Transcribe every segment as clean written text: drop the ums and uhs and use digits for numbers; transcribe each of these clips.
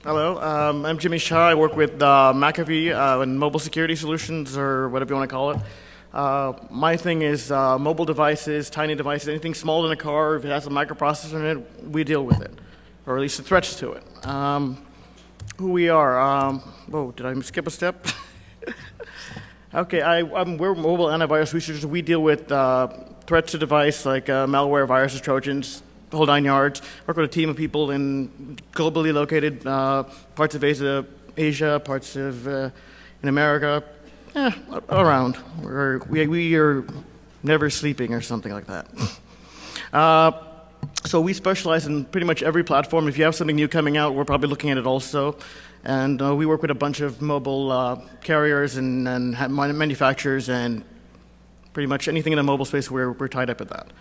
Hello, I'm Jimmy Shah. I work with McAfee in mobile security solutions, or whatever you want to call it. My thing is mobile devices, tiny devices, anything smaller than a car. If it has a microprocessor in it, we deal with it, or at least the threats to it. Who we are? Oh, did I skip a step? Okay, we're mobile antivirus researchers. We deal with threats to device like malware, viruses, Trojans, the whole 9 yards. Work with a team of people in globally located parts of Asia, parts of in America, around. We are never sleeping or something like that. So we specialize in pretty much every platform. If you have something new coming out, we're probably looking at it also. And we work with a bunch of mobile carriers and manufacturers, and pretty much anything in the mobile space, we're tied up with that.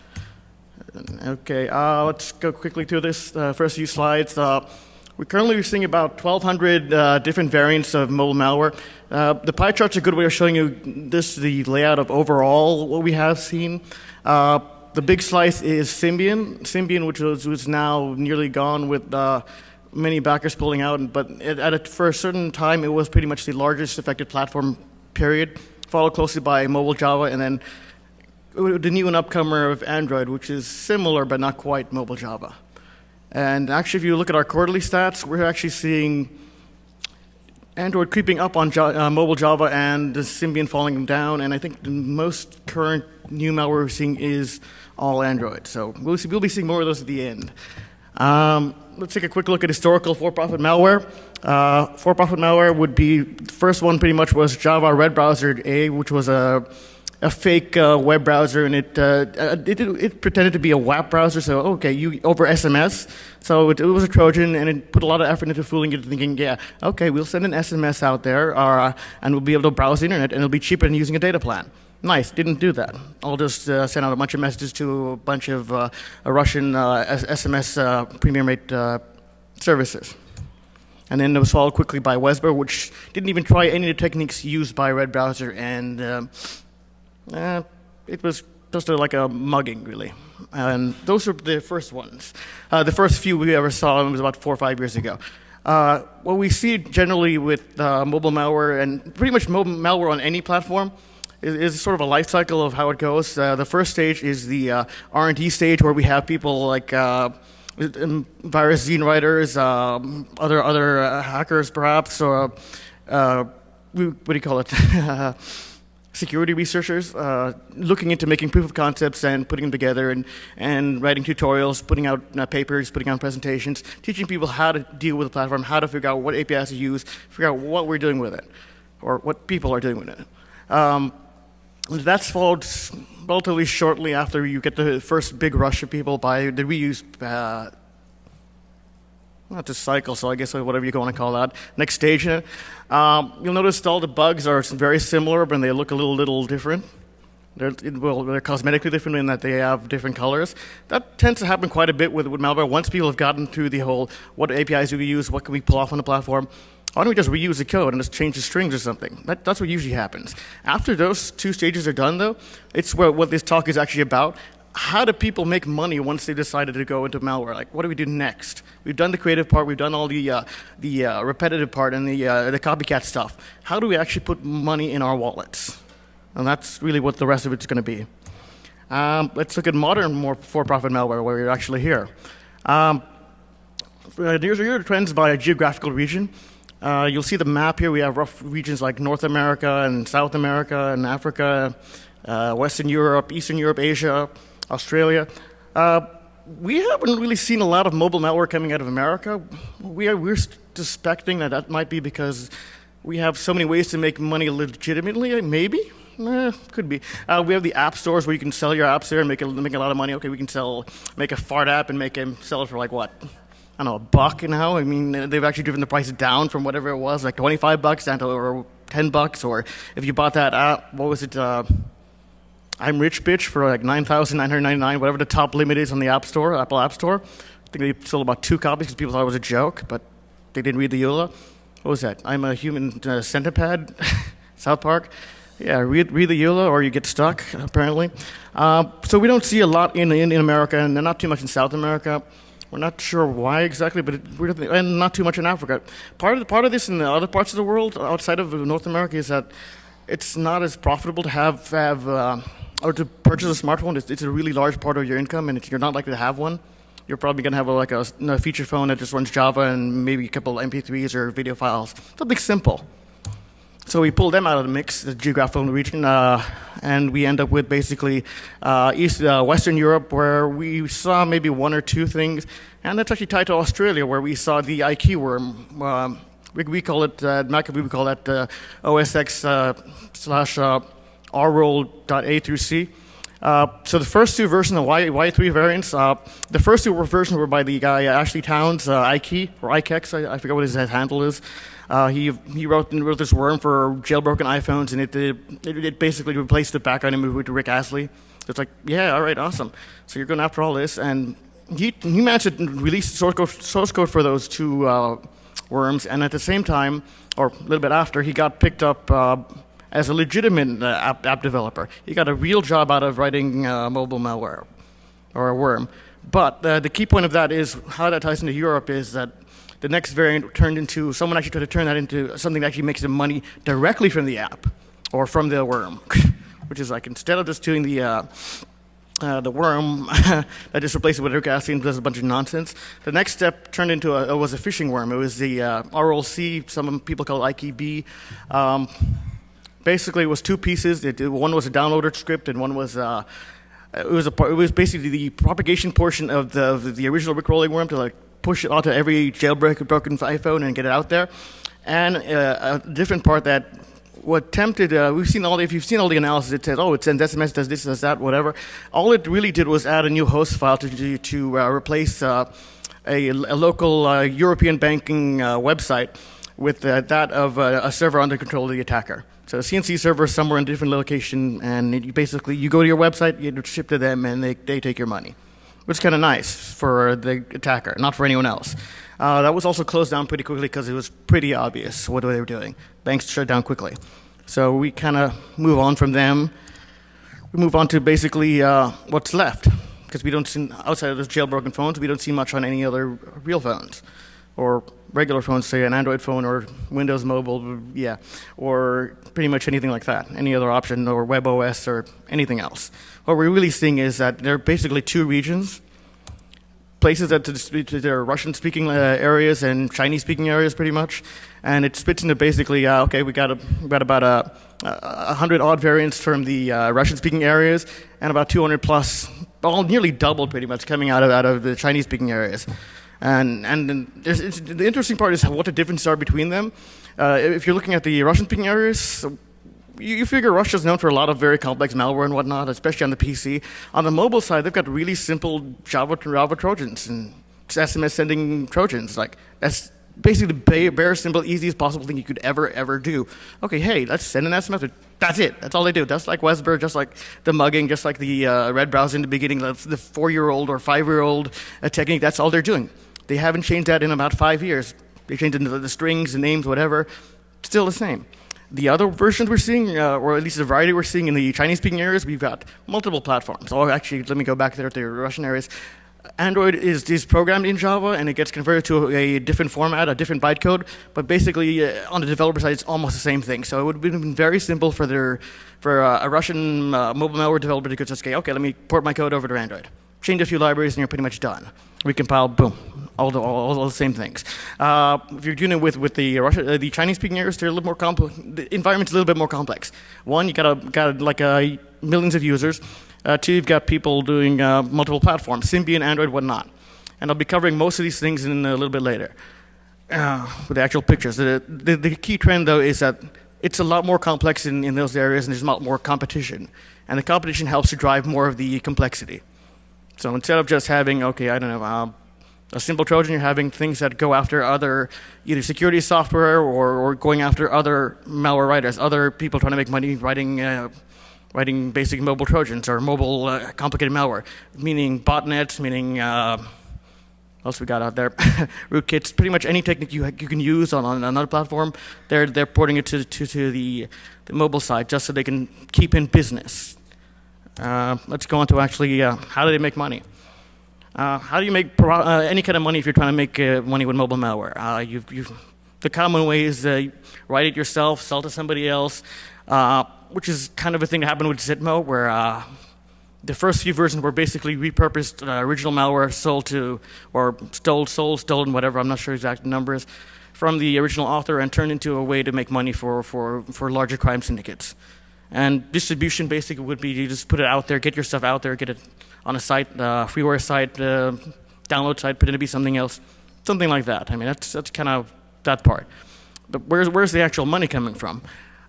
Okay, let's go quickly through this first few slides. We're currently seeing about 1,200 different variants of mobile malware. The pie chart's a good way of showing you the layout of overall what we have seen. The big slice is Symbian, which was now nearly gone with many backers pulling out. But for a certain time, it was pretty much the largest affected platform, period, followed closely by mobile Java, and then the new and upcomer of Android, which is similar but not quite mobile Java. And actually, if you look at our quarterly stats, we're actually seeing Android creeping up on mobile Java and the Symbian falling down. And I think the most current new malware we're seeing is all Android. So we'll be seeing more of those at the end. Let's take a quick look at historical for-profit malware. For-profit malware would be, the first one pretty much was Java Red Browser A, which was a fake web browser, and it pretended to be a WAP browser. So over SMS. So it was a Trojan, and it put a lot of effort into fooling you, thinking, yeah, okay, we'll send an SMS out there, and we'll be able to browse the internet, and it'll be cheaper than using a data plan. Nice, didn't do that. I'll just send out a bunch of messages to a bunch of Russian SMS premium rate services. And then it was followed quickly by Wesber, which didn't even try any of the techniques used by Red Browser, and it was just like a mugging, really. And those were the first ones. The first few we ever saw was about 4 or 5 years ago. What we see generally with mobile malware, and pretty much mobile malware on any platform, is sort of a life cycle of how it goes. The first stage is the R&D stage, where we have people like virus zine writers, other hackers perhaps, or what do you call it? Security researchers looking into making proof of concepts and putting them together, and writing tutorials, putting out papers, putting out presentations, teaching people how to deal with the platform, how to figure out what APIs to use, figure out what we're doing with it, or what people are doing with it. That's followed relatively shortly after you get the first big rush of people by the reuse, not the cycle, so I guess whatever you want to call that. Next stage, you'll notice all the bugs are very similar, but they look a little different. They're cosmetically different in that they have different colors. That tends to happen quite a bit with malware. Once people have gotten through the whole, what APIs do we use, what can we pull off on the platform, why don't we just reuse the code and just change the strings or something? That's what usually happens. After those two stages are done, though, it's what this talk is actually about. How do people make money once they decided to go into malware? Like, what do we do next? We've done the creative part, we've done all the repetitive part and the copycat stuff. How do we actually put money in our wallets? And that's really what the rest of it's going to be. Let's look at modern, more for-profit malware, where we're actually here. Here's the trends by geographical region. You'll see the map here. We have rough regions like North America and South America and Africa, Western Europe, Eastern Europe, Asia, Australia. We haven't really seen a lot of mobile malware coming out of America. We're suspecting that might be because we have so many ways to make money legitimately, maybe. Could be. We have the app stores where you can sell your apps there and make a lot of money. Okay, we can make a fart app and sell it for like what? I don't know, $1 now. I mean, they've actually driven the price down from whatever it was, like $25 down to or $10. Or if you bought that app, what was it? I'm Rich Bitch for like $9,999, whatever the top limit is on the App Store, Apple App Store. I think they sold about 2 copies because people thought it was a joke, but they didn't read the EULA. What was that? I'm a human centipede, South Park. Yeah, read the EULA or you get stuck, apparently. So we don't see a lot in America, and not too much in South America. We're not sure why exactly, but and not too much in Africa. Part of this in the other parts of the world outside of North America is that it's not as profitable to have or to purchase a smartphone. It's a really large part of your income, and if you're not likely to have one, you're probably going to have a feature phone that just runs Java and maybe a couple MP3s or video files. Something simple. So we pulled them out of the mix, the geographical region, and we end up with basically Western Europe, where we saw maybe one or two things, and that's actually tied to Australia, where we saw the IQ worm. We call it, at McAfee, we call that OSX slash rroll.A through C. So the first two versions, the Y3 variants, the first two versions were by the guy Ashley Towns, IKE, or IKEX, I forget what his handle is. He wrote this worm for jailbroken iPhones, and it basically replaced the background image with Rick Astley. So it's like, yeah, all right, awesome. So you're going after all this, and he managed to release source code for those two worms, and at the same time, or a little bit after, he got picked up as a legitimate app developer. He got a real job out of writing mobile malware, or a worm. But the key point of that is how that ties into Europe is that the next variant turned into, someone actually tried to turn that into something that actually makes them money directly from the app, or from the worm, which is like, instead of just doing the worm that just replaced it with Rick Astley and does a bunch of nonsense, the next step turned into was a phishing worm. It was the RLC, some people call it IKB. Basically, it was two pieces. One was a downloader script, and one was it was basically the propagation portion of the original Rickrolling worm to like push it onto every jailbroken iPhone and get it out there. And a different part that what tempted, if you've seen all the analysis, it says, oh, it sends SMS, does this, does that, whatever. All it really did was add a new host file to replace a local European banking website with that of a server under control of the attacker. So a CNC server is somewhere in a different location, and you go to your website, you ship to them, and they take your money, which is kind of nice for the attacker, not for anyone else. That was also closed down pretty quickly because it was pretty obvious what they were doing. Banks shut down quickly. So we kind of move on from them. We move on to basically what's left, because we don't see, outside of those jailbroken phones, we don't see much on any other real phones, or regular phones, say an Android phone or Windows Mobile, yeah, or pretty much anything like that, any other option, or WebOS or anything else. What we're really seeing is that there are basically two regions, places that there are Russian-speaking areas and Chinese-speaking areas, pretty much, and it splits into basically, okay, we got about 100 odd variants from the Russian-speaking areas, and about 200 plus, all nearly doubled, pretty much, coming out of the Chinese-speaking areas. And the interesting part is what the differences are between them. If you're looking at the Russian-speaking areas, you figure Russia's known for a lot of very complex malware and whatnot, especially on the PC. On the mobile side, they've got really simple Java Trojans and SMS sending Trojans. Like, that's basically the bare, simple, easiest possible thing you could ever do. Okay, hey, let's send an SMS. That's it. That's all they do. That's like Wesber, just like the mugging, just like the red browser in the beginning, the 4-year-old or 5-year-old technique. That's all they're doing. They haven't changed that in about 5 years. They changed it into the strings, the names, whatever. Still the same. The other versions we're seeing, or at least the variety we're seeing in the Chinese-speaking areas, we've got multiple platforms. Oh, actually, let me go back there to the Russian areas. Android is programmed in Java, and it gets converted to a different format, a different bytecode. But basically, on the developer side, it's almost the same thing. So it would have been very simple for a Russian mobile malware developer to just say, okay, let me port my code over to Android. Change a few libraries, and you're pretty much done. Recompile, boom, all the same things. If you're doing it with the Chinese-speaking areas, they're a little more complex. The environment's a little bit more complex. One, you got like millions of users. Two, you've got people doing multiple platforms, Symbian, Android, whatnot. And I'll be covering most of these things in a little bit later with the actual pictures. The key trend, though, is that it's a lot more complex in those areas, and there's a lot more competition. And the competition helps to drive more of the complexity. So instead of just having, okay, I don't know, a simple Trojan, you're having things that go after other either security software or going after other malware writers, other people trying to make money writing basic mobile Trojans or mobile complicated malware, meaning botnets, meaning what else we got out there? Rootkits, pretty much any technique you can use on another platform, they're porting it to the mobile side just so they can keep in business. Let's go on to actually how do they make money. How do you make any kind of money if you're trying to make money with mobile malware? The common way is write it yourself, sell to somebody else, which is kind of a thing that happened with Zitmo, where the first few versions were basically repurposed original malware sold to, or stolen, whatever, I'm not sure exact numbers, from the original author and turned into a way to make money for larger crime syndicates. And distribution basically would be you just put it out there, get your stuff out there, get it on a site, freeware site, download site, pretend to be something else, something like that. I mean, that's kind of that part. But where's the actual money coming from?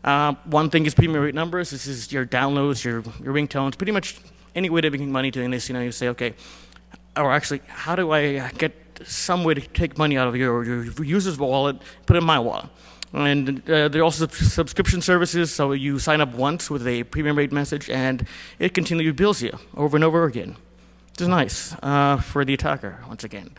One thing is premium rate numbers. This is your downloads, your ringtones, pretty much any way to make money doing this. You say, okay, or actually, how do I get some way to take money out of your user's wallet, put it in my wallet? And there are also subscription services, so you sign up once with a premium rate message, and it continually bills you over and over again. Which is nice for the attacker, once again,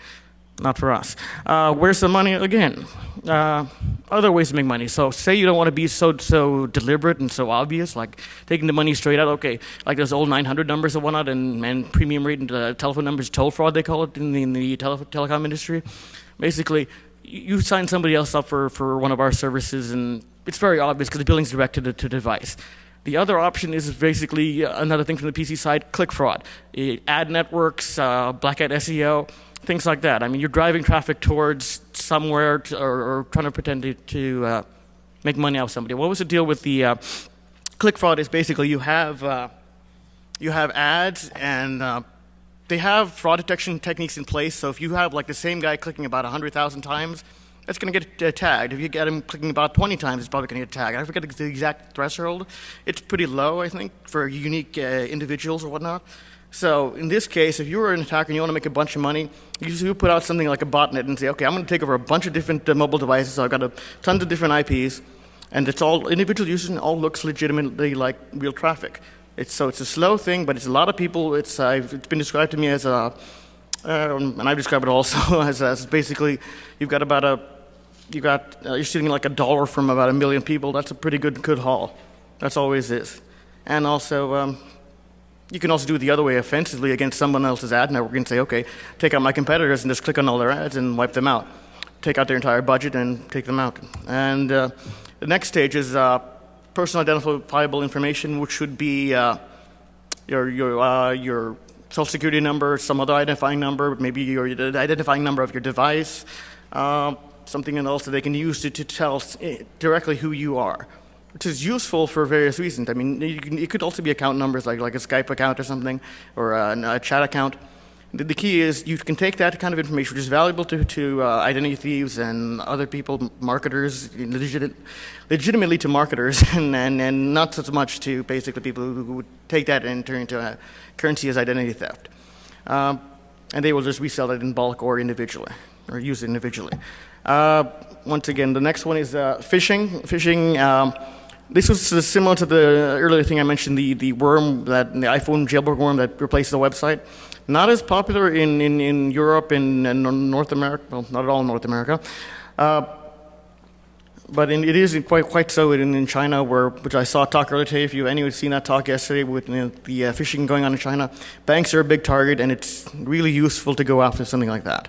not for us. Where's the money? Again, other ways to make money. So say you don't want to be so deliberate and so obvious, like taking the money straight out, okay, like those old 900 numbers and whatnot, and premium rate and telephone numbers, toll fraud they call it in the telecom industry. Basically, you sign somebody else up for one of our services, and it's very obvious because the billing's directed to the device. The other option is basically another thing from the PC side, click fraud. Ad networks, black hat SEO, things like that. I mean, you're driving traffic towards somewhere or trying to pretend to make money out of somebody. What was the deal with the click fraud is basically you have ads and they have fraud detection techniques in place, so if you have like the same guy clicking about 100,000 times, that's going to get tagged. If you get him clicking about 20 times, it's probably going to get tagged. I forget the exact threshold. It's pretty low, I think, for unique individuals or whatnot. So in this case, if you were an attacker and you want to make a bunch of money, you put out something like a botnet and say, okay, I'm going to take over a bunch of different mobile devices, so I've got tons of different IPs, and it's all individual users and all looks legitimately like real traffic. So it's a slow thing, but it's a lot of people. It's been described to me as and I've described it also as basically you're stealing like $1 from about 1 million people. That's a pretty good haul. That's always is. And also, you can also do it the other way offensively against someone else's ad network and say, okay, take out my competitors and just click on all their ads and wipe them out. Take out their entire budget and take them out. And the next stage is personal identifiable information, which should be your social security number, some other identifying number, maybe your identifying number of your device, something else that they can use to tell directly who you are, which is useful for various reasons. I mean, it could also be account numbers, like a Skype account or something, or a chat account. The key is you can take that kind of information, which is valuable to identity thieves and other people, marketers, legitimately to marketers, and not so much to basically people who would take that and turn it into a currency as identity theft. And they will just resell it in bulk or individually, or use it individually. Once again, the next one is phishing. This was similar to the earlier thing I mentioned, the worm, the iPhone jailbreak worm that replaced the website. Not as popular in Europe and North America, well, not at all in North America, but it is quite so in China, which I saw a talk earlier today. If anyone's seen that talk yesterday with the phishing going on in China, banks are a big target, and it's really useful to go after something like that.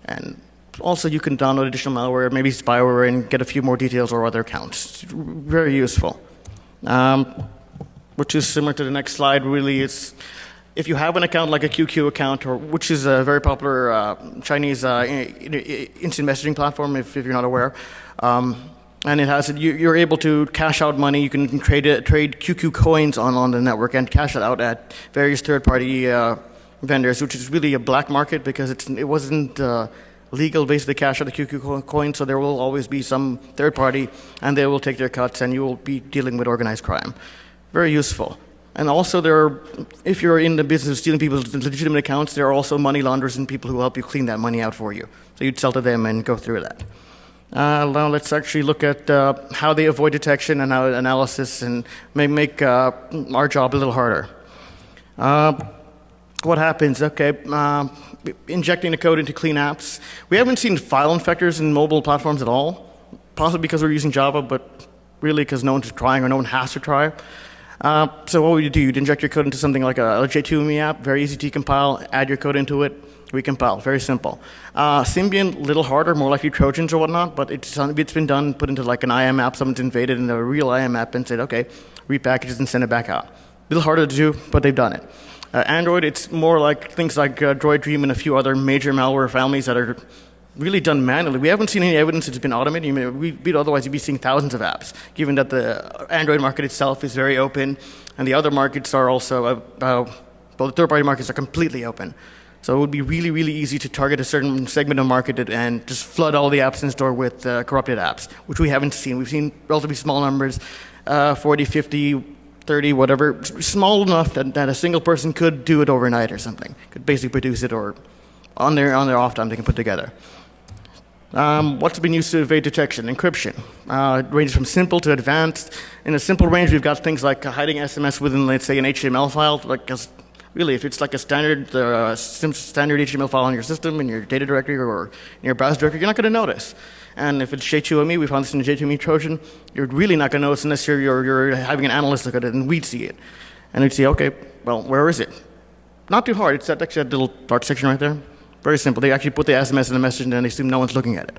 And also, you can download additional malware, maybe spyware, and get a few more details or other accounts. It's very useful. Which is similar to the next slide, really. If you have an account like a QQ account, which is a very popular Chinese instant messaging platform, if you're not aware, and you're able to cash out money. You can trade QQ coins on the network and cash it out at various third-party vendors, which is really a black market because it wasn't legal basically cash out the QQ coin, so there will always be some third party, and they will take their cuts, and you will be dealing with organized crime. Very useful. And also, if you're in the business of stealing people's legitimate accounts, there are also money launderers and people who help you clean that money out for you. So you'd sell to them and go through that. Now let's actually look at how they avoid detection and how analysis and may make our job a little harder. What happens? Okay, injecting the code into clean apps. We haven't seen file infectors in mobile platforms at all, possibly because we're using Java, but really because no one's trying or no one has to try. So what would you do? You'd inject your code into something like a J2ME app, very easy to compile, add your code into it, recompile. Very simple. Symbian, a little harder, more likely Trojans or whatnot, but it's been done, put into like an IAM app, someone's invaded in a real IAM app and said, okay, repackage it and send it back out. A little harder to do, but they've done it. Android, it's more like things like Droid Dream and a few other major malware families that are really done manually. We haven't seen any evidence it's been automated. Otherwise, you'd be seeing thousands of apps, given that the Android market itself is very open, and the other markets are also, well, the third-party markets are completely open. So it would be really, really easy to target a certain segment of market and just flood all the apps in store with corrupted apps, which we haven't seen. We've seen relatively small numbers, 40, 50, 30, whatever, small enough that a single person could do it overnight or something, could basically produce it, or on their off time they can put together. What's been used to evade detection? Encryption. It ranges from simple to advanced. In a simple range, we've got things like hiding SMS within, let's say, an HTML file. Really, if it's like a standard HTML file on your system, in your data directory, or in your browser directory, you're not going to notice. And if it's J2ME, we found this in a J2ME Trojan, you're really not going to notice unless you're having an analyst look at it, and we'd see it. And we'd see, okay, well, where is it? Not too hard. It's actually that little dark section right there. Very simple. They actually put the SMS in the message, and then they assume no one's looking at it.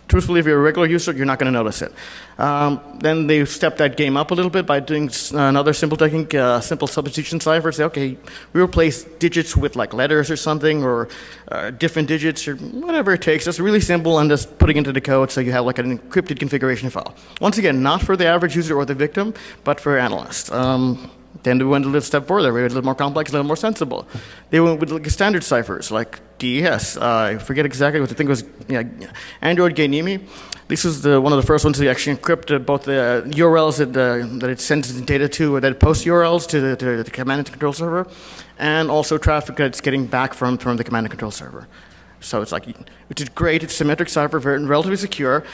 Truthfully, if you're a regular user, you're not going to notice it. Then they stepped that game up a little bit by doing another simple technique, simple substitution cipher. Say, okay, we replace digits with like letters or something, or different digits, or whatever it takes. Just really simple, and just putting into the code so you have like an encrypted configuration file. Once again, not for the average user or the victim, but for analysts. Then we went a little step further. We went a little more complex, a little more sensible. They went with like standard ciphers, like DES. I forget exactly what the thing was. Yeah, Android Gainimi. This was one of the first ones to actually encrypt both the URLs that it sends data to, or that it posts URLs to the command and control server, and also traffic that it's getting back from the command and control server. So it's like, which is great. It's symmetric cipher, very relatively secure.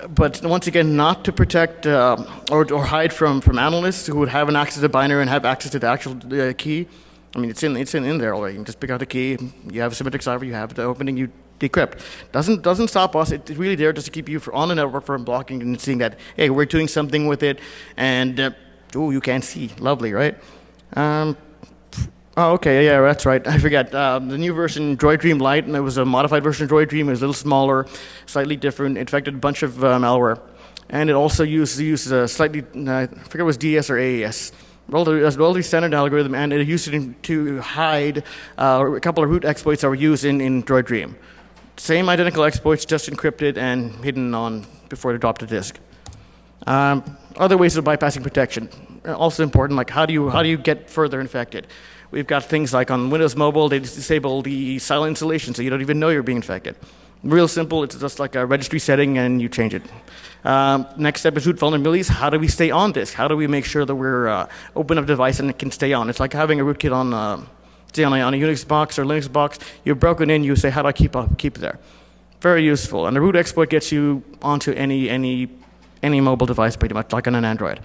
But once again, not to protect or hide from analysts who would have an access to binary and have access to the actual key. I mean, it's in there already. You can just pick out the key. You have a symmetric cipher. You have the opening. You decrypt. Doesn't stop us. It's really there just to keep you on the network from blocking and seeing that, hey, we're doing something with it, and you can't see. Lovely, right? Oh, okay, yeah, that's right. I forgot. The new version, Droid Dream Lite, and it was a modified version of Droid Dream. It was a little smaller, slightly different. It infected a bunch of malware. And it also used a slightly, I forget if it was DS or AES, relatively standard algorithm, and it used it to hide a couple of root exploits that were used in Droid Dream. Same identical exploits, just encrypted and hidden on before they dropped the disk. Other ways of bypassing protection, also important, like how do you get further infected? We've got things like on Windows Mobile, they disable the silent installation, so you don't even know you're being infected. Real simple, it's just like a registry setting, and you change it. Next step is root vulnerabilities. How do we stay on disk? How do we make sure that we're open up device and it can stay on? It's like having a rootkit on, say on a Unix box or Linux box. You're broken in, you say, how do I keep it there? Very useful. And the root exploit gets you onto any mobile device, pretty much, like on an Android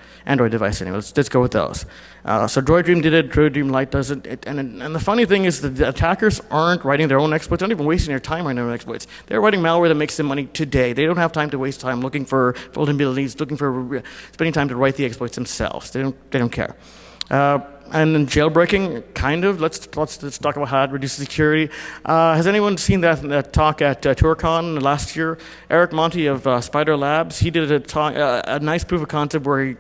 device. Anyway, let's go with those. So Droid Dream did it. Droid Dream Lite does it. And the funny thing is that the attackers aren't writing their own exploits. They're not even wasting their time writing their own exploits. They're writing malware that makes them money today. They don't have time to waste time looking for vulnerabilities, spending time to write the exploits themselves. They don't care. And then jailbreaking, kind of. Let's talk about how it reduces security. Has anyone seen that talk at TourCon last year? Eric Monti of Spider Labs, he did a nice proof of concept where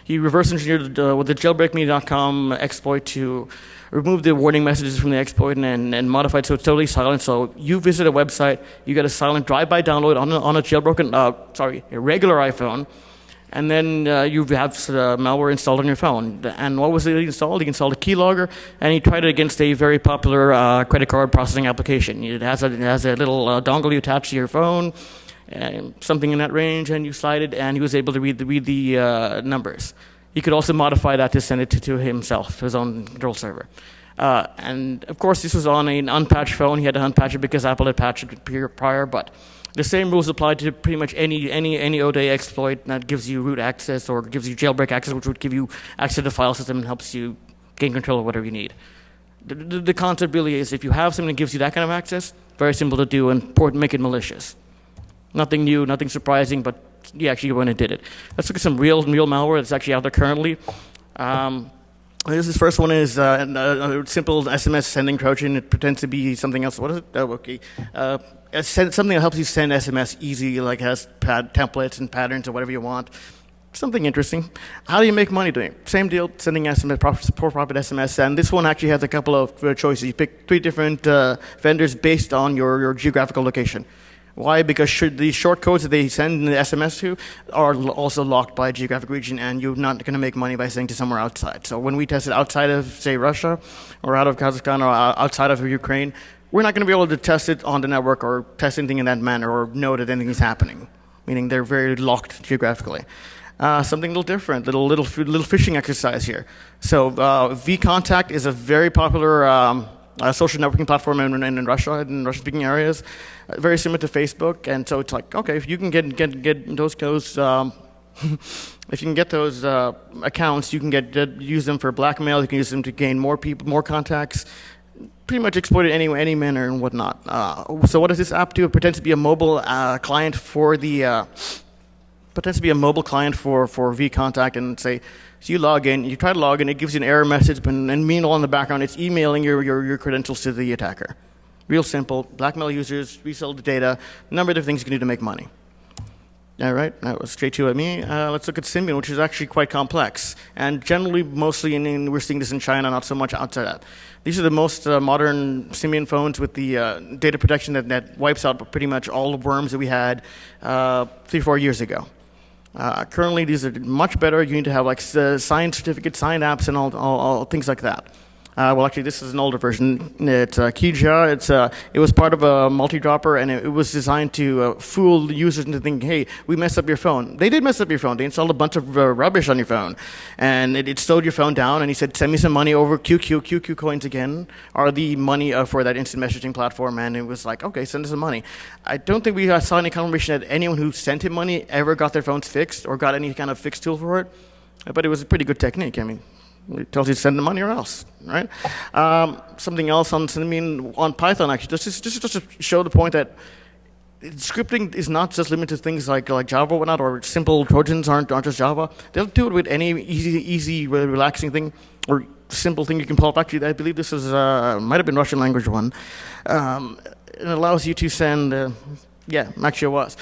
he reverse engineered with the jailbreakme.com exploit to remove the warning messages from the exploit and modify it so it's totally silent. So you visit a website, you get a silent drive-by download on a jailbroken, a regular iPhone. And then you have malware installed on your phone. And what was it he installed? He installed a keylogger, and he tried it against a very popular credit card processing application. It has a little dongle you attach to your phone, something in that range, and you slide it, and he was able to read the numbers. He could also modify that to send it to himself, to his own control server. And of course, this was on an unpatched phone. He had to unpatch it because Apple had patched it prior, but the same rules apply to pretty much any ODay exploit that gives you root access or gives you jailbreak access, which would give you access to the file system and helps you gain control of whatever you need. The concept really is if you have something that gives you that kind of access, very simple to do and make it malicious. Nothing new, nothing surprising, but you actually went and did it. Let's look at some real malware that's actually out there currently. This first one is a simple SMS sending Trojan. It pretends to be something else. What is it? Oh, okay. Something that helps you send SMS easy, like has templates and patterns or whatever you want. Something interesting. How do you make money doing it? Same deal, sending SMS, for-profit SMS. And this one actually has a couple of choices. You pick 3 different vendors based on your geographical location. Why? Because the short codes that they send the SMS to are also locked by geographic region, and you're not going to make money by sending to somewhere outside. So when we test it outside of, say, Russia, or out of Kazakhstan, or outside of Ukraine, we're not going to be able to test it on the network or test anything in that manner or know that anything is happening, meaning they're very locked geographically. Something a little different, little phishing exercise here. So vContact is a very popular social networking platform in Russia, in Russian-speaking areas, very similar to Facebook. And so it's like, okay, if you can get those if you can get those accounts, you can use them for blackmail. You can use them to gain more people, more contacts. Pretty much exploit it any manner and whatnot. So what does this app do? It pretends to be a mobile client for the vContact, and say, so you log in, you try to log in, it gives you an error message, and meanwhile in the background it's emailing your credentials to the attacker. Real simple, blackmail users, resell the data, a number of different things you can do to make money. All right, that was straight to me. Let's look at Symbian, which is actually quite complex. And generally, mostly we're seeing this in China, not so much outside that. These are the most modern Symbian phones with the data protection that wipes out pretty much all the worms that we had 3-4 years ago. Currently, these are much better. You need to have like signed certificates, signed apps, and all things like that. Well, actually, this is an older version. It's Shah. It was part of a multi-dropper, and it was designed to fool users into thinking, hey, we messed up your phone. They did mess up your phone. They installed a bunch of rubbish on your phone. And it slowed your phone down, and he said, send me some money over QQ coins again, are the money for that instant messaging platform. And it was like, okay, send us some money. I don't think we saw any confirmation that anyone who sent him money ever got their phones fixed or got any kind of fix tool for it. But it was a pretty good technique. I mean, it tells you to send the money or else, right? Something else on Python, actually, just to show the point that scripting is not just limited to things like Java or whatnot, or simple Trojans aren't just Java. They'll do it with any easy, relaxing thing or simple thing you can pull up. Actually, I believe this is might have been Russian language one. It allows you to send, yeah, actually it was.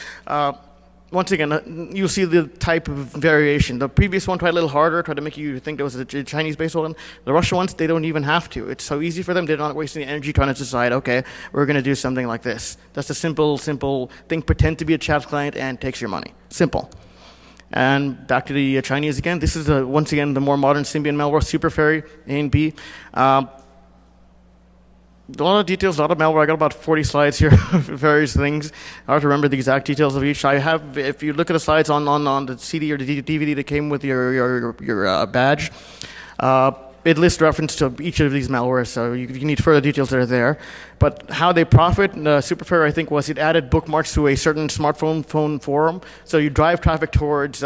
Once again, you'll see the type of variation. The previous one tried a little harder, tried to make you think there was a Chinese-based one. The Russian ones, they don't even have to. It's so easy for them, they're not wasting energy trying to decide, okay, we're going to do something like this. That's a simple thing, pretend to be a chat client, and takes your money. Simple. And back to the Chinese again. This is, once again, the more modern Symbian malware, Super Fairy, A and B. A lot of details, a lot of malware. I got about 40 slides here of various things. I have to remember the exact details of each. I have, if you look at the slides on the CD or the DVD that came with your badge, it lists reference to each of these malwares, so you need further details that are there. But how they profit, Superfair, I think, was it added bookmarks to a certain smartphone forum. So you drive traffic towards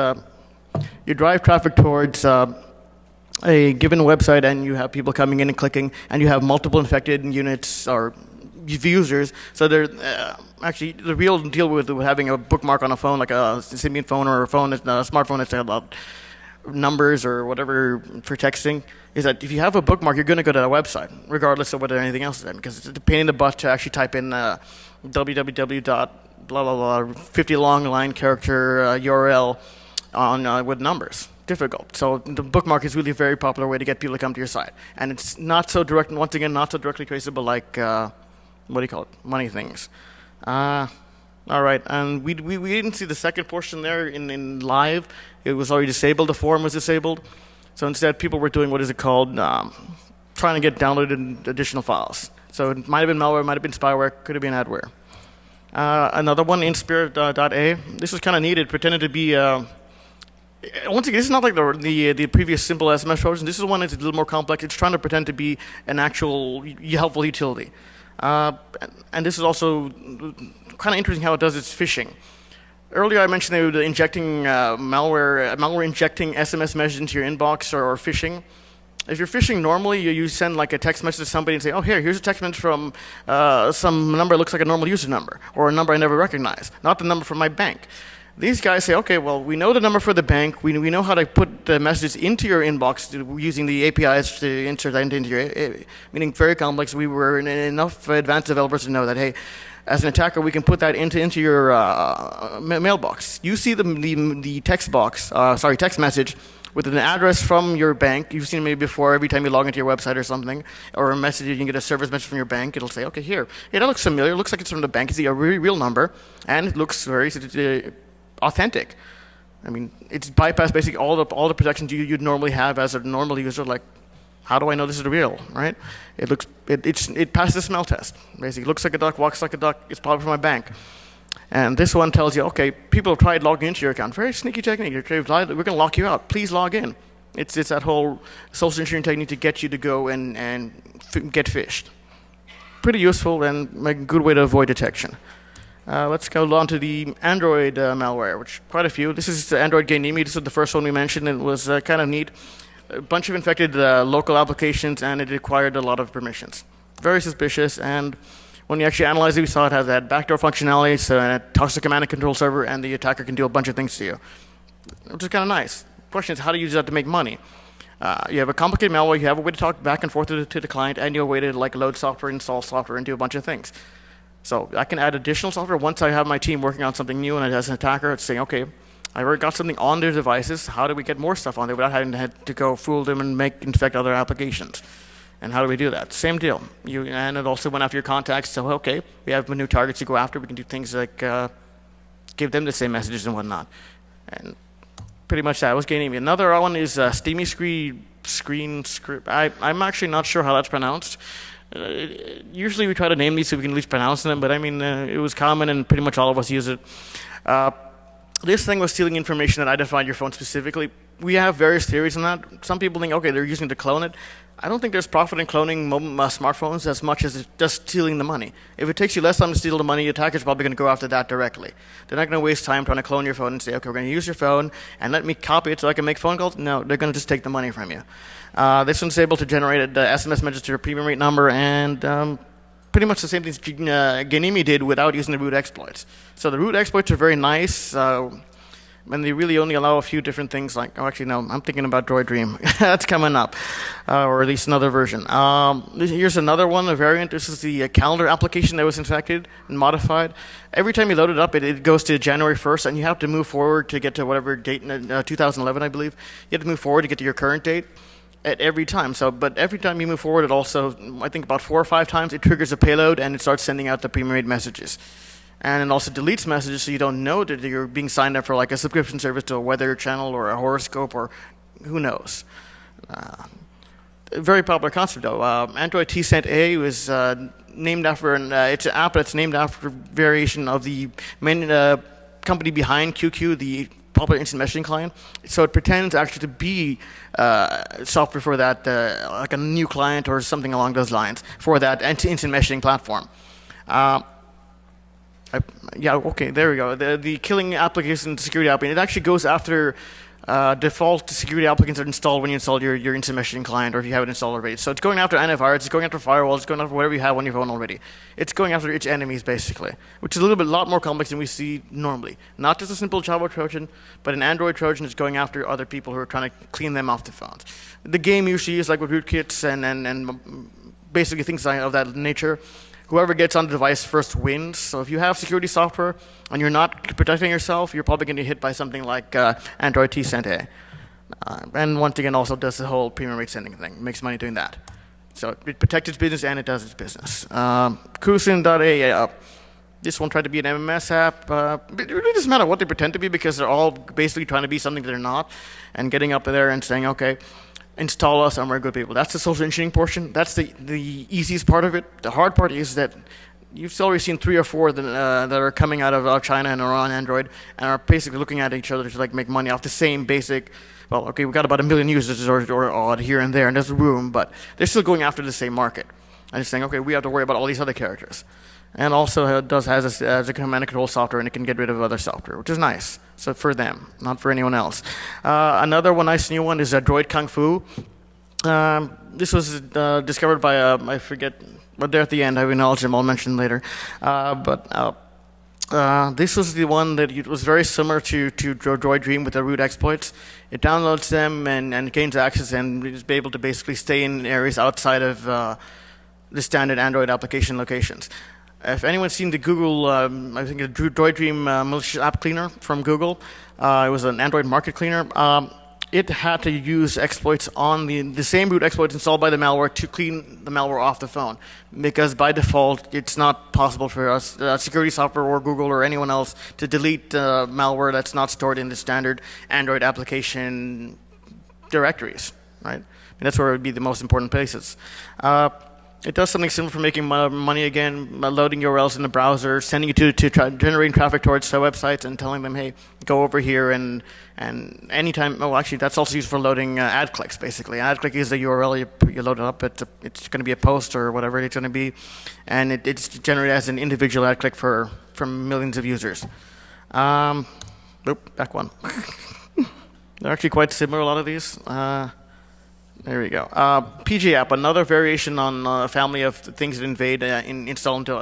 a given website, and you have people coming in and clicking, and you have multiple infected units or users. So they're actually the real deal with having a bookmark on a phone, like a Symbian phone or a smartphone that's about numbers or whatever for texting, is that if you have a bookmark, you're going to go to that website, regardless of whether anything else is there, because it's a pain in the butt to actually type in www. blah blah blah 50 long line character URL on with numbers. Difficult. So the bookmark is really a very popular way to get people to come to your site, and it's not so direct. Once again, not so directly traceable like what do you call it? Money things. All right, and we didn't see the second portion there in live. It was already disabled. The forum was disabled. So instead, people were doing what is it called? Trying to get downloaded additional files. So it might have been malware, might have been spyware, could have been adware. Another one, inspirit.a. This was kind of neat. It pretended to be. Once again, this is not like the previous simple SMS Trojan. This is one that's a little more complex. It's trying to pretend to be an actual helpful utility. And this is also kind of interesting how it does its phishing. Earlier I mentioned they were injecting malware injecting SMS messages into your inbox or phishing. If you're phishing normally, you send like a text message to somebody and say, oh, here's a text message from some number that looks like a normal user number, or a number I never recognize, not the number from my bank. These guys say, okay, well, we know the number for the bank. We know how to put the messages into your inbox using the APIs to insert that into your, meaning very complex. We were enough advanced developers to know that, hey, as an attacker, we can put that into your mailbox. You see the text text message with an address from your bank. You've seen it maybe before. Every time you log into your website or something, or a message, you can get a service message from your bank. It'll say, okay, here. Yeah, that looks familiar. It looks like it's from the bank. It's a really real number, and it looks very authentic. I mean, it's bypassed basically all the protections you'd normally have as a normal user. Like, how do I know this is real? Right? It passes the smell test. Basically, it looks like a duck, walks like a duck. It's probably from my bank. And this one tells you, okay, people have tried logging into your account. Very sneaky technique. We're going to lock you out. Please log in. It's that whole social engineering technique to get you to go and get phished. Pretty useful and a good way to avoid detection. Let's go on to the Android malware, which quite a few. This is Android Ganemi. This is the first one we mentioned. It was kind of neat. A bunch of infected local applications, and it required a lot of permissions. Very suspicious, and when you actually analyze it, we saw it has that backdoor functionality, so it talks to command and control server, and the attacker can do a bunch of things to you, which is kind of nice. The question is, how do you use that to make money? You have a complicated malware, you have a way to talk back and forth to the client, and you have a way to load software, install software, and do a bunch of things. So I can add additional software once I have my team working on something new, and as an attacker, it's saying, okay, I already got something on their devices. How do we get more stuff on there without having to go fool them and infect other applications? And how do we do that? Same deal. And it also went after your contacts. So, okay, we have new targets to go after. We can do things like give them the same messages and whatnot. And pretty much that was Ganemi. Another one is Steamy Screen Script. I'm actually not sure how that's pronounced. Usually we try to name these so we can at least pronounce them, but I mean, it was common and pretty much all of us use it. This thing was stealing information that identified your phone specifically. We have various theories on that. Some people think, okay, they're using it to clone it. I don't think there's profit in cloning smartphones as much as just stealing the money. If it takes you less time to steal the money, the attacker's probably going to go after that directly. They're not going to waste time trying to clone your phone and say, okay, we're going to use your phone and let me copy it so I can make phone calls. No, they're going to just take the money from you. This one's able to generate the SMS message to your premium rate number, and pretty much the same things Ganemi did without using the root exploits. So the root exploits are very nice. And they really only allow a few different things like, oh, actually, no, I'm thinking about Droid Dream. That's coming up, or at least another version. Here's another one, a variant. This is the calendar application that was infected and modified. Every time you load it up, it goes to January 1st, and you have to move forward to get to whatever date, 2011, I believe. You have to move forward to get to your current date at every time. But every time you move forward, it also, I think about 4 or 5 times, it triggers a payload, and it starts sending out the pre-made messages. And it also deletes messages so you don't know that you're being signed up for like a subscription service to a weather channel or a horoscope or who knows. Very popular concept though. Android T-Cent A was named after it's an app that's named after a variation of the main company behind QQ, the popular instant messaging client. So it pretends actually to be software for that, like a new client or something along those lines for that instant messaging platform. Yeah, okay, there we go. The killing application security application, it actually goes after default security applications that are installed when you install your instant messaging client or if you have it installed already. So it's going after antivirus, it's going after firewalls, it's going after whatever you have on your phone already. It's going after its enemies, basically, which is a lot more complex than we see normally. Not just a simple Java Trojan, but an Android Trojan is going after other people who are trying to clean them off the phones. The game usually is like with rootkits and basically things of that nature. Whoever gets on the device first wins. So if you have security software and you're not protecting yourself, you're probably going to get hit by something like Android T-Cent A. And once again, also does the whole premium rate sending thing. Makes money doing that. So it protects its business and it does its business. Kusin.a. This one tried to be an MMS app. It really doesn't matter what they pretend to be because they're all basically trying to be something they're not and getting up there and saying, okay, install us and we're good people. That's the social engineering portion. That's the easiest part of it. The hard part is that you've already seen 3 or 4 that are coming out of China and are on Android and are basically looking at each other to like make money off the same basic, well, okay, we've got about 1 million users or odd here and there, and there's room, but they're still going after the same market. And just saying, okay, we have to worry about all these other characters. And also has a command and control software, and it can get rid of other software, which is nice. So for them, not for anyone else. Another nice new one is Droid Kung Fu. This was discovered by I forget, but there at the end, I acknowledge them. I'll mention later. This was the one that it was very similar to Droid Dream with the root exploits. It downloads them and gains access and is able to basically stay in areas outside of the standard Android application locations. If anyone's seen the Google, I think the Droid Dream malicious app cleaner from Google, it was an Android market cleaner. It had to use exploits on the same root exploits installed by the malware to clean the malware off the phone, because by default it's not possible for us, security software or Google or anyone else, to delete malware that's not stored in the standard Android application directories, right? And that's where it would be the most important places. It does something similar for making money again, loading URLs in the browser, sending you to generating traffic towards websites and telling them, hey, go over here and anytime. Oh, actually, that's also used for loading ad clicks, basically. Ad click is the URL, you load it up, it's going to be a post or whatever it's going to be, and it's generated as an individual ad click from millions of users. Back one. They're actually quite similar, a lot of these. There we go. PG app, another variation on a family of things that invade, install into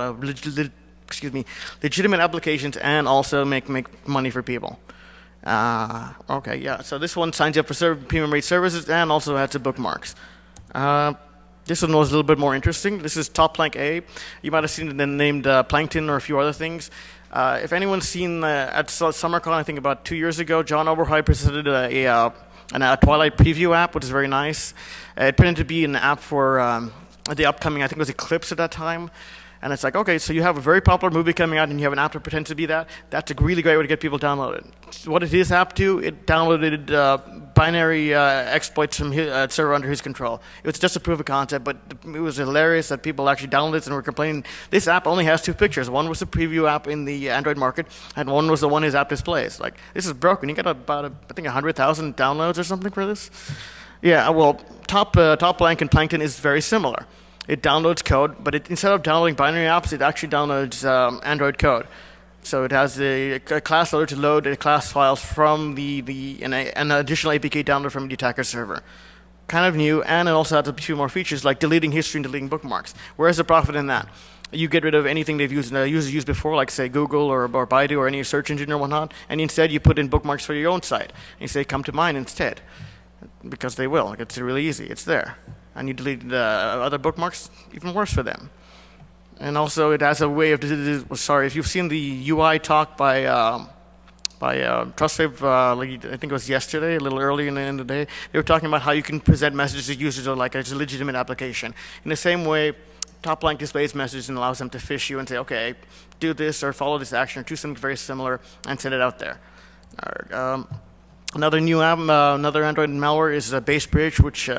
legitimate applications and also make money for people. Okay, yeah. So this one signs you up for premium rate services and also adds to bookmarks. This one was a little bit more interesting. This is Top Plank A. You might have seen it named Plankton or a few other things. If anyone's seen at SummerCon, I think about 2 years ago, John Oberheim presented a Twilight preview app, which is very nice. It turned out to be an app for the upcoming, I think it was Eclipse at that time. And it's like, okay, so you have a very popular movie coming out and you have an app that pretends to be that. That's a really great way to get people downloaded. What did his app do? It downloaded binary exploits from his server under his control. It was just a proof of concept, but it was hilarious that people actually downloaded this and were complaining. This app only has two pictures. One was the preview app in the Android market, and one was the one his app displays. Like, this is broken. You got about, I think, 100,000 downloads or something for this? Yeah, well, Top Blank and Plankton is very similar. It downloads code, but instead of downloading binary apps, it actually downloads Android code. So it has a class loader to load the class files from an additional APK download from the attacker server. Kind of new, and it also has a few more features like deleting history and deleting bookmarks. Where's the profit in that? You get rid of anything they've used users used before, like say Google or Baidu or any search engine or whatnot, and instead you put in bookmarks for your own site. And you say, come to mine instead, because they will. Like, it's really easy. It's there. And you delete the other bookmarks, even worse for them. And also, it has a way of if you've seen the UI talk by TrustSave, I think it was yesterday, a little early in the day, they were talking about how you can present messages to users like it's a legitimate application. In the same way, Top Blank displays messages and allows them to fish you and say, okay, do this or follow this action or do something very similar and send it out there. Another new app, another Android malware is Base Bridge, which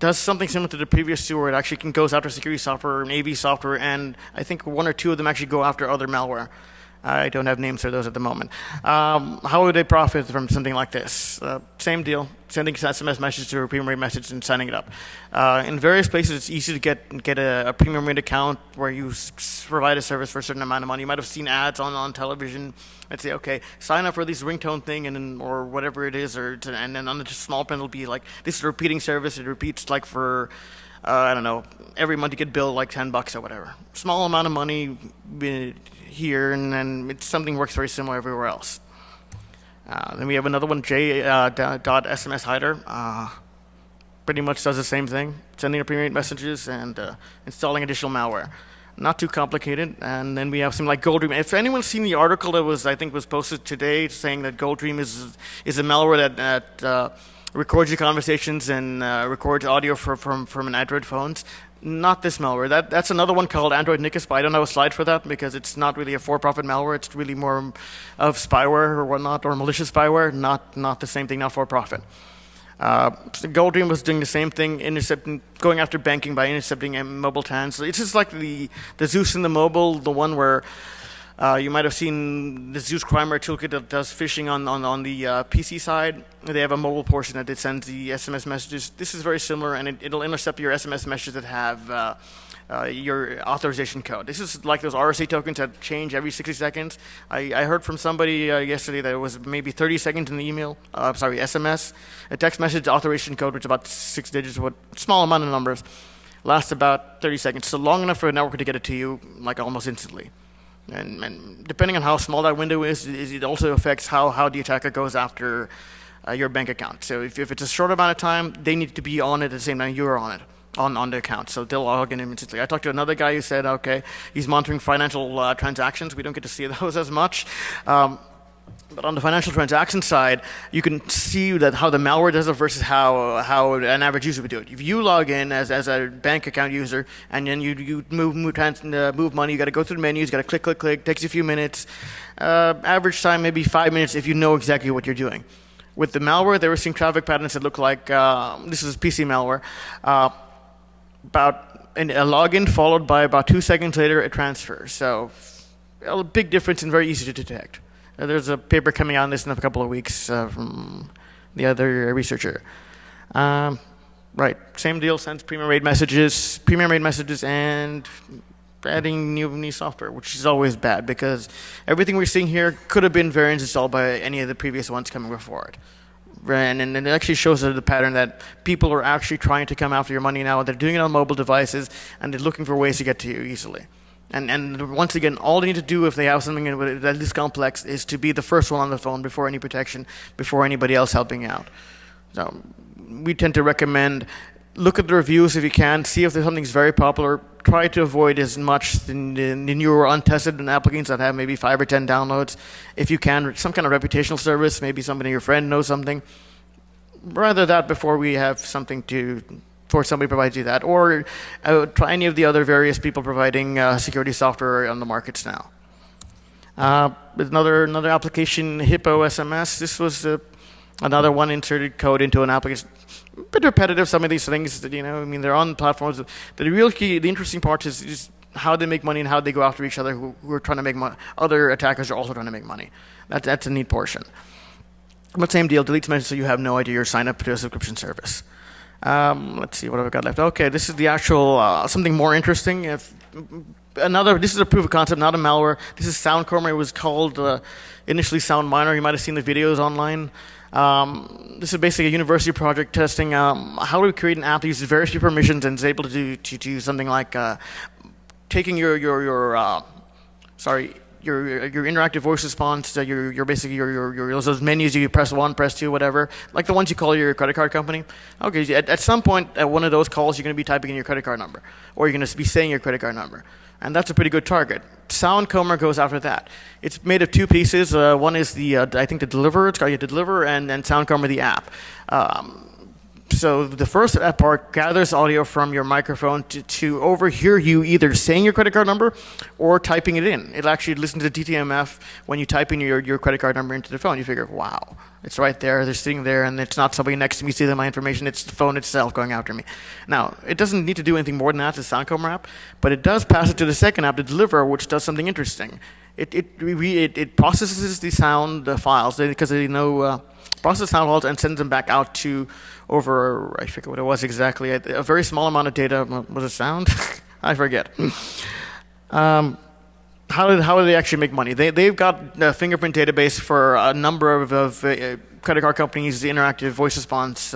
does something similar to the previous two, where it actually goes after security software and AV software, and I think one or two of them actually go after other malware. I don't have names for those at the moment. How would they profit from something like this? Same deal, sending SMS message to a premium rate message and signing it up. In various places, it's easy to get a premium rate account where you provide a service for a certain amount of money. You might have seen ads on television. I'd say, okay, sign up for this ringtone thing or whatever it is, and then on the small print it'll be like, this is a repeating service. It repeats like for, I don't know, every month you get billed like $10 or whatever. Small amount of money here, and then something works very similar everywhere else. Then we have another one, J.SMS Hider. Pretty much does the same thing, sending a premium messages and installing additional malware. Not too complicated. And then we have something like GoldDream. If anyone's seen the article that was posted today saying that GoldDream is a malware that records your conversations and records audio from an Android phones. Not this malware. That's another one called Android Nickus, but I don't have a slide for that because it's not really a for-profit malware. It's really more of spyware or whatnot, or malicious spyware, not the same thing, not for-profit. So GoldDream was doing the same thing, going after banking by intercepting mobile TANs. So it's just like the Zeus in the mobile, the one where you might have seen the Zeus Crime toolkit that does phishing on the PC side. They have a mobile portion that it sends the SMS messages. This is very similar, and it'll intercept your SMS messages that have your authorization code. This is like those RSA tokens that change every 60 seconds. I heard from somebody yesterday that it was maybe 30 seconds in the SMS. A text message authorization code, which is about 6 digits, a small amount of numbers, lasts about 30 seconds. So long enough for a network to get it to you, like almost instantly. And depending on how small that window is, it also affects how the attacker goes after your bank account. So if it's a short amount of time, they need to be on it at the same time you're on it, on the account. So they'll log in instantly. I talked to another guy who said, okay, he's monitoring financial transactions. We don't get to see those as much. But on the financial transaction side, you can see that how the malware does it versus how an average user would do it. If you log in as a bank account user and then you move money, you got to go through the menus, you got to click, takes you a few minutes. Average time maybe 5 minutes if you know exactly what you're doing. With the malware, they were seeing traffic patterns that look like this is PC malware. About a login followed by about 2 seconds later a transfer. So a big difference and very easy to detect. There's a paper coming out on this in a couple of weeks from the other researcher. Right, same deal, sends premium rate messages and adding new software, which is always bad because everything we're seeing here could have been variants installed by any of the previous ones coming before it. And it actually shows the pattern that people are actually trying to come after your money now. They're doing it on mobile devices and they're looking for ways to get to you easily. And once again, all they need to do if they have something that is complex is to be the first one on the phone before any protection, before anybody else helping out. So we tend to recommend look at the reviews if you can, see if there's something's very popular. Try to avoid as much the newer untested applicants that have maybe 5 or 10 downloads. If you can, some kind of reputational service, maybe somebody your friend knows something. Rather that before we have something for somebody provides you that, or try any of the other various people providing security software on the markets now. Another application, Hippo SMS. This was another one inserted code into an application. A bit repetitive, some of these things that, I mean, they're on platforms. The real key, the interesting part is how they make money and how they go after each other who are trying to make money. Other attackers are also trying to make money. That's a neat portion. But same deal, deletes messages so you have no idea you're signed up to a subscription service. Let's see, what have I got left? Okay, this is the actual, something more interesting. This is a proof of concept, not a malware. This is SoundComber. It was called initially SoundMiner. You might have seen the videos online. This is basically a university project testing how to create an app that uses very few permissions and is able to do something like taking your interactive voice response, your basically those menus you press 1, press 2, whatever, like the ones you call your credit card company. Okay, at some point at one of those calls, you're going to be typing in your credit card number, or you're going to be saying your credit card number, and that's a pretty good target. SoundComber goes after that. It's made of 2 pieces. One is I think the deliver. It's got you to deliver, and SoundComber the app. So the first part gathers audio from your microphone to overhear you either saying your credit card number or typing it in. It'll actually listen to the DTMF when you type in your credit card number into the phone. You figure, wow, it's right there. They're sitting there, and it's not somebody next to me stealing my information. It's the phone itself going after me. Now, it doesn't need to do anything more than that, the SoundComber app, but it does pass it to the second app, the deliver, which does something interesting. It processes the sound files because they know process sound files and sends them back out to over, I forget what it was exactly, a very small amount of data. Was it sound? I forget. How do they actually make money? They've got a fingerprint database for a number of credit card companies, the interactive voice response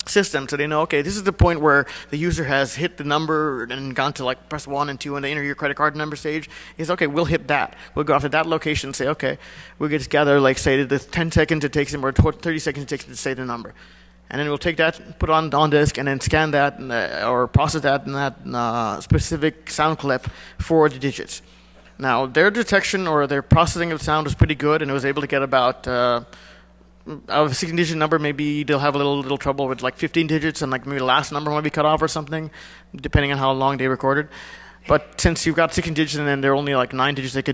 system, so they know, okay, this is the point where the user has hit the number and gone to like press 1 and 2 and enter your credit card number stage. Is okay, we'll hit that. We'll go after that location and say, okay, we'll just gather, like, say, the 10 seconds it takes him or 30 seconds it takes him to say the number. And then we'll take that, put it on disk, and then scan that or process that in that specific sound clip for the digits. Now, their detection or their processing of sound was pretty good, and it was able to get about of a 16-digit number, maybe they'll have a little trouble with like 15 digits, and like maybe the last number might be cut off or something, depending on how long they recorded. But since you've got 16 digits and then there are only like 9 digits that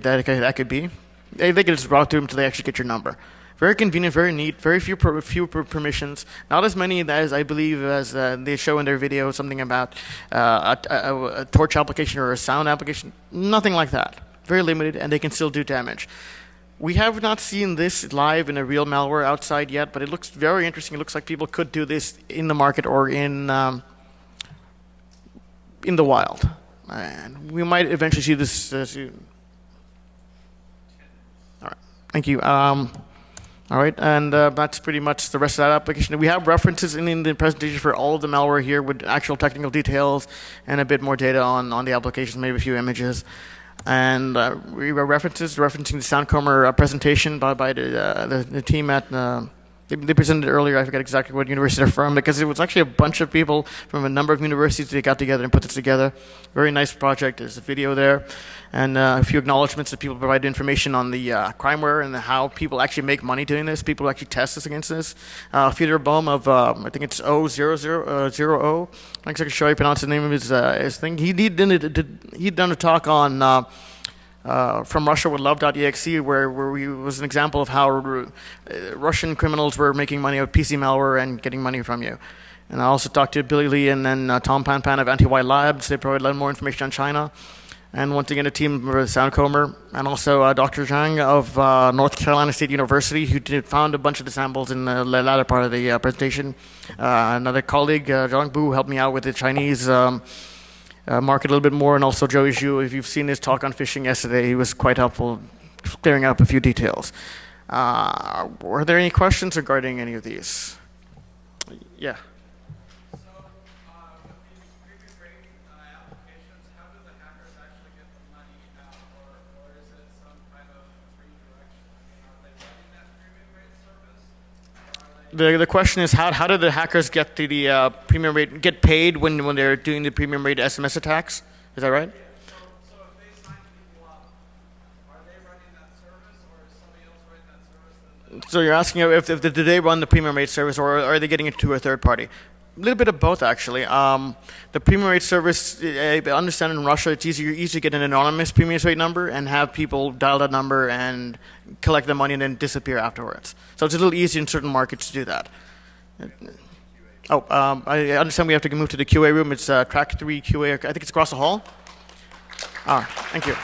could be, they can just route through them until they actually get your number. Very convenient, very neat, very few permissions. Not as many as I believe as they show in their video, something about a torch application or a sound application. Nothing like that. Very limited, and they can still do damage. We have not seen this live in a real malware outside yet, but it looks very interesting. It looks like people could do this in the market or in the wild. And we might eventually see this soon. All right, thank you. All right, and that's pretty much the rest of that application. We have references in the presentation for all of the malware here with actual technical details and a bit more data on the application, maybe a few images. And we were referencing the Soundcomer presentation by the team at. They presented it earlier. I forget exactly what university they're from, because it was actually a bunch of people from a number of universities that got together and put this together. Very nice project. There's a video there, and a few acknowledgments that people provided information on the crimeware and how people actually make money doing this. People actually test this against this. Theodore Bohm of I think it's 000. I'm not exactly sure how you pronounce the name of his thing. He'd done a talk on. From Russia with Love.exe, where was an example of how Russian criminals were making money out of PC malware and getting money from you. And I also talked to Billy Lee and then Tom Panpan of Anti-Y Labs. They provided a lot more information on China. And once again, a team for Soundcomer, and also Dr. Zhang of North Carolina State University, who found a bunch of the samples in the latter part of the presentation. Another colleague, Zhang Bu, helped me out with the Chinese market a little bit more, and also Joey Zhu. If you've seen his talk on phishing yesterday, he was quite helpful clearing up a few details. Were there any questions regarding any of these? Yeah. So, with these premium rate applications, how do the hackers actually get the money out, or is it some kind of redirection? Are they running that premium rate service? The question is, how do the hackers get to the premium rate, get paid when they're doing the premium rate SMS attacks? Is that right? Yeah. So if they sign people up, are they running that service, or is somebody else running that service? So you're asking if do they run the premium rate service, or are they getting it to a third party? A little bit of both, actually. The premium rate service, I understand in Russia, it's easier to get an anonymous premium rate number and have people dial that number and collect the money and then disappear afterwards. So it's a little easier in certain markets to do that. I understand we have to move to the QA room. It's track 3 QA. I think it's across the hall. Thank you.